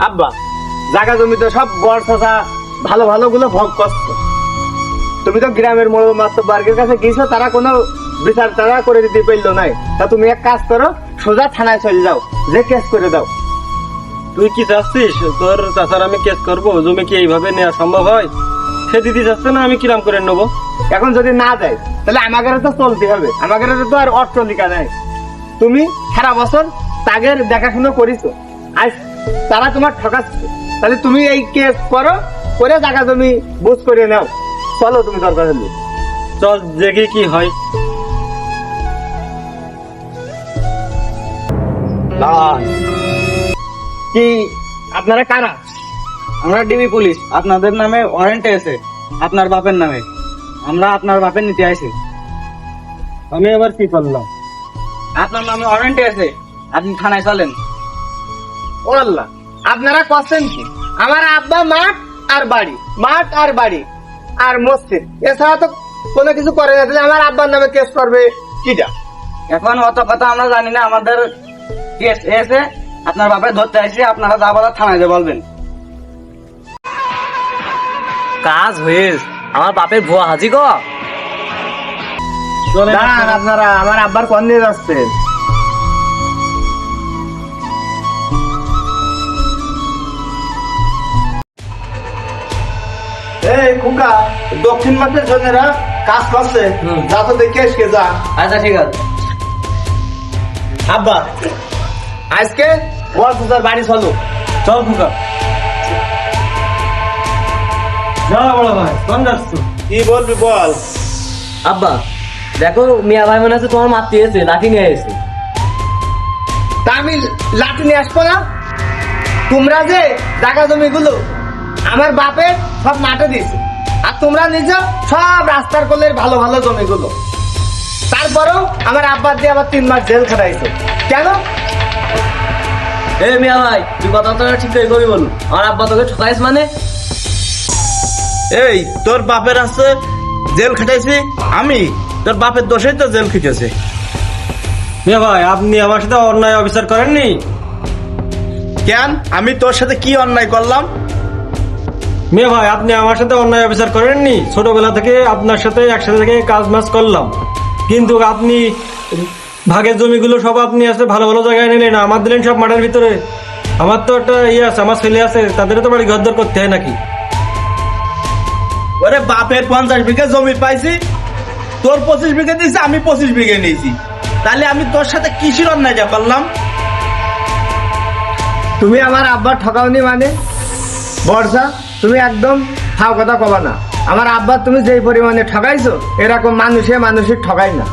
আব্বা জায়গা জমিতে সব গড় চাষা ভালো ভালো গুলো ভোগ করছো। তুমি তো গ্রামের মাতব্বরের কাছে গিয়েছো, তারা কোনো বিচার তারা করে দিতে পারলো নাই। তা তুমি এক কাজ করো, সোজা থানায় চলে যাও, যে কেস করে দাও। তুই কি চাচ্ছিস তোর চাচার আমি কেস করবো? জমি কি এইভাবে নেওয়া সম্ভব হয়? সে দিদি যাচ্ছে না, আমি কিরাম করে নেবো? এখন যদি না দেয় তাহলে আমাদের তো চলতে হবে, আমাদের তো আর অট্টালিকা নাই। তুমি সারা বছর তাদের দেখাশুনো করিছো, আজ তারা তোমার ঠকাচ্ছে, তাহলে তুমি এই কেস করো, করে জায়গা জমি বুঝ করে নাও। চলো তুমি দরকার হলে। চল দেখি কি হয়। কি আপনারা কারা? আমরা ডিবি পুলিশ, আপনাদের নামে ওয়ারেন্ট আছে, আপনার বাপের নামে। আমরা আপনার বাপের নিতে আইছি। আমি আবার কি করলাম? আপনার নামে ওয়ারেন্ট আছে, আপনি থানায় চলেন। ও আল্লাহ, আপনারা করছেন কি? আমার আব্বা মাঠ আর বাড়ি, মাঠ আর বাড়ি আর মসজিদ, এছাড়া তো কোনো কিছু করে না। তাহলে আমার আব্বার নামে কেস করবে কিটা? এখন অত কথা আমরা জানি না, আমাদের কেস এসে আপনার বাপের ধরতে আইছি, আপনারা যা বলার থানায় যে বলবেন। কাজ হয়ে আমার বাপের ভুয়া হাজি গো। দাঁড়ান, আপনারা আমার আব্বার কোন নিয়ে যাচ্ছেন? এই কুকা, দক্ষিণ মাঠের জনেরা কাজ করছে, যা তো দেখে এসকে যা। আচ্ছা ঠিক আছে। আব্বা আজকে বল তোর বাড়ি চলো। চল ফুকা। যা বড় ভাই, কোন যাচ্ছ? কি বলবি বল। আব্বা দেখো, মিয়া ভাই মনে আছে তোমার মারতে এসে, লাঠি নিয়ে এসে। তা আমি লাঠি নিয়ে আসবো না? তোমরা যে জায়গা জমি গুলো আমার বাপের সব মাঠে দিয়েছে, আর তোমরা নিজে সব রাস্তার কোলের ভালো ভালো জমিগুলো, তারপরেও আমার আব্বা দিয়ে আবার 3 মাস জেল খাটাইছো কেন? এ মিয়া ভাই, তুই কথা তো ঠিক করে কবি বলু। আমার আব্বা তোকে ঠকাইস মানে? এই তোর বাপের আছে জেল খেটেছি আমি, তোর বাপের দোষেই তো জেল খেটেছে। মিয়া ভাই, আপনি আমার সাথে অন্যায় অবিচার করেননি? কেন, আমি তোর সাথে কি অন্যায় করলাম? মিয়া ভাই, আপনি আমার সাথে অন্যায় অবিচার করেননি? ছোটবেলা থেকে আপনার সাথে একসাথে থেকে কাজ মাজ করলাম, কিন্তু আপনি ভাগের জমিগুলো সব আপনি আছে ভালো ভালো জায়গায় নিলেন, আমার দিলেন সব মাঠের ভিতরে। আমার তো একটা ইয়ে আছে, আমার ছেলে আছে, তাদেরও তো বাড়ি ঘরদর করতে হয় নাকি? ওরে বাপের 50 বিঘা জমি পাইছি, তোর 25 বিঘা দিয়েছি, আমি 25 বিঘা নিয়েছি, তাহলে আমি তোর সাথে কিসের অন্যায়টা করলাম? তুমি আমার আব্বার ঠকাওনি মানে? বর্ষা, তুমি একদম ফাও কথা কবা না। আমার আব্বার তুমি যেই পরিমাণে ঠকাইছো, এরকম মানুষের ঠকাই না।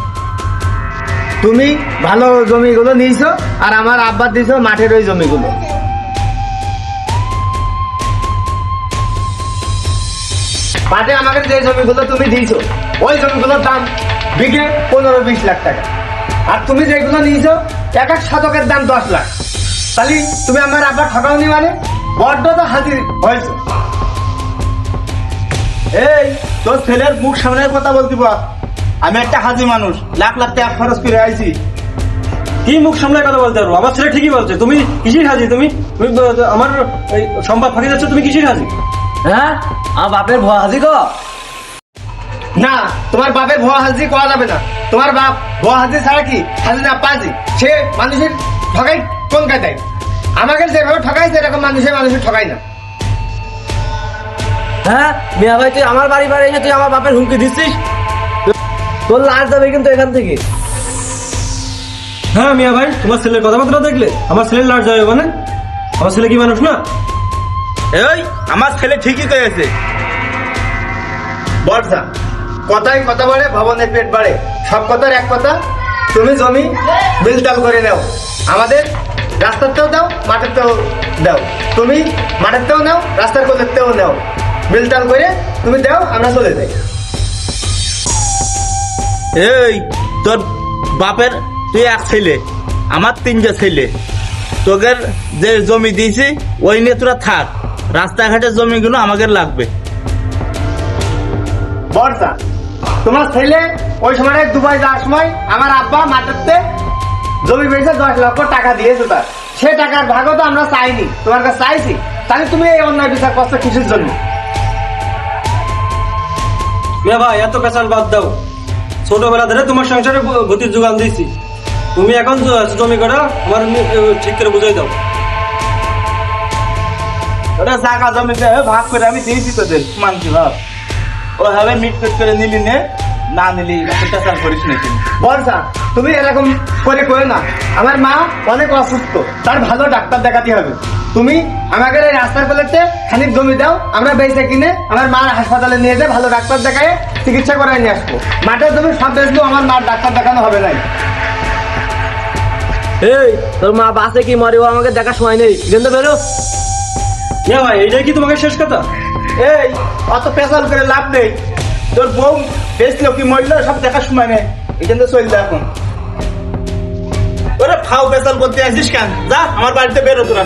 তুমি ভালো জমিগুলো নিয়েছো, আর আমার আব্বার দিয়েছো মাঠের ওই জমিগুলো। মাঠে আমাকে যে জমিগুলো তুমি দিয়েছো, ওই জমিগুলোর দাম বিঘে 15-20 লাখ টাকা, আর তুমি যেগুলো নিয়েছো এক এক শতকের দাম 10 লাখ। তাহলে তুমি আমার আব্বার ঠকাওনি মানে? বড্ড তো হাজির হয়েছে। এই তোর ছেলের মুখ সামনে কথা বলতে বল, আমি একটা হাজি মানুষ, লাখ লাখ টাকা খরচ করে আইছি। কি মুখ সামনে কথা বলতে পারবো? আমার ছেলে ঠিকই বলছে। তুমি কিসির হাজি? তুমি আমার এই সম্পদ ফাঁকি যাচ্ছ, তুমি কিসির হাজি? হ্যাঁ, আমার বাপের ভুয়া হাজি গো। না, তোমার বাপের ভুয়া হাজি করা যাবে না। তোমার বাপ ভুয়া হাজি ছাড়া কি হাজি না পাজি? সে মানুষের ঠকাই কোন কায়দায়? আমাকে যেভাবে ঠকাইছে এরকম মানুষের ঠকাই না। হ্যাঁ মিয়া ভাই, তুই আমার বাড়ি বাড়ি এসে তুই আমার বাপের হুমকি দিচ্ছিস? তোর লাশ যাবে কিন্তু এখান থেকে। হ্যাঁ মিয়া ভাই, তোমার ছেলের কথাবার্তা দেখলে আমার ছেলের লাশ যাবে মানে? আমার ছেলে কি মানুষ না? এই আমার ছেলে ঠিকই কয়েছে। বর্ষা, কথায় কথা বাড়ে, ভবনের পেট বাড়ে, সব কথার এক কথা। তুমি জমি বিলতাল করে নাও, আমাদের রাস্তাতেও দাও, মাঠেরতেও দাও। তুমি মাঠেরতেও নাও, রাস্তার কোলেরতেও নাও, বিলতাল করে তুমি দাও, আমরা চলে যাই। এই তোর বাপের তুই এক ছেলে, আমার 3 ছেলে, তোদের যে জমি দিয়েছি ওই নিয়ে তোরা থাক, রাস্তাঘাটের জমিগুলো আমাকে লাগবে। বর্ষা, তোমার ছেলে ওই সময় দুবাই যাওয়ার সময় আমার আব্বা মাঠেরতে জমি পেয়েছে 10 লক্ষ টাকা দিয়েছে, তার সে টাকার ভাগও তো আমরা চাইনি, তোমার কাছে চাইছি। তাহলে তুমি এই অন্যায় বিচার করছো কিসের জন্য? মেয়ে ভাই এত পেশাল বাদ দাও, ছোটবেলা ধরে তোমার সংসারে গতির যোগান দিয়েছি, তুমি এখন জমি করা আমার ঠিক করে বুঝাই দাও। ওটা জায়গা জমি ভাগ করে আমি দিয়েছি তোদের মানছি ভাব, ওইভাবে মিটফিট করে নিলি নে, না নিলি অত্যাচার করিস না কিন্তু। বর্ষা, তুমি এরকম করে কই না। আমার মা অনেক অসুস্থ, তার ভালো ডাক্তার দেখাতে হবে। তুমি আমাকে এই রাস্তার কোলেতে খানিক জমি দাও, আমরা বেঁচে কিনে আমার মার হাসপাতালে নিয়ে যাই, ভালো ডাক্তার দেখায় চিকিৎসা করায় নিয়ে আসবো। মাঠের জমি সব বেচলেও আমার মার ডাক্তার দেখানো হবে না। এই তোর মা বাসে কি মরে, ও আমাকে দেখার সময় নেই, কিন্তু বেরো। মেয়ে ভাই এইটাই কি তোমাকে শেষ কথা? এই অত পেশাল করে লাভ নেই, তোর বউ বেচলো কি মরলো সব দেখার সময় নেই, এখান থেকে চললে এখন। ওরা ফাও পেশাল করতে আসিস কেন? যা আমার বাড়িতে বেরো তোরা,